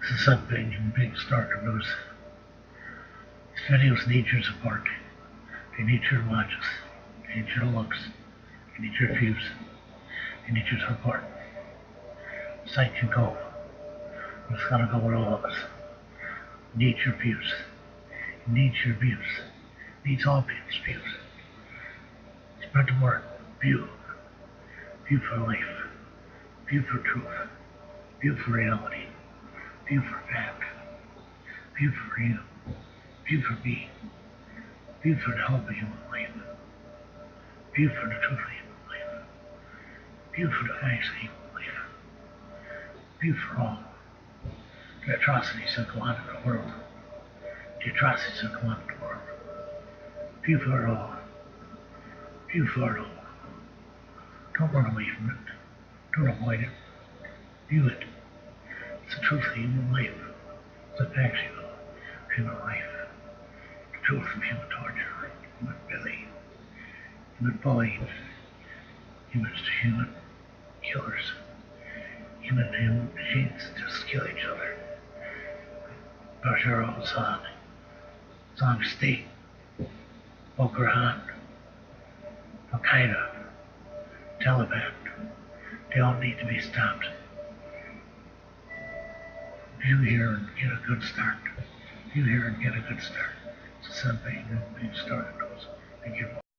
This is something big Starker knows. This video is nature's apart. They nature watches. They nature looks. They nature views. They nature's apart. Sight can go. It's gonna go with all of us. Nature views. Nature views. Needs all people's views. Spread the word. View. View for life. View for truth. View for reality. View for fact. View for you. View for me. View for the hope of human life. View for the truth of human life. View for the facts of human life. View for all the atrocities that go on in the world. The atrocities that go on in the world. View for it all. View for it all. Don't run away from it. Don't avoid it. View it. It's the truth of human life. It's the facts of human life. The truth of human torture, human bullying, human bullying, humans to human killers, human machines just kill each other. Bashar al-Assad, Islamic State, Boko Haram, Al-Qaeda, Taliban, they all need to be stopped. View here and get a good start. View here and get a good start. It's a simple big start. Thank you.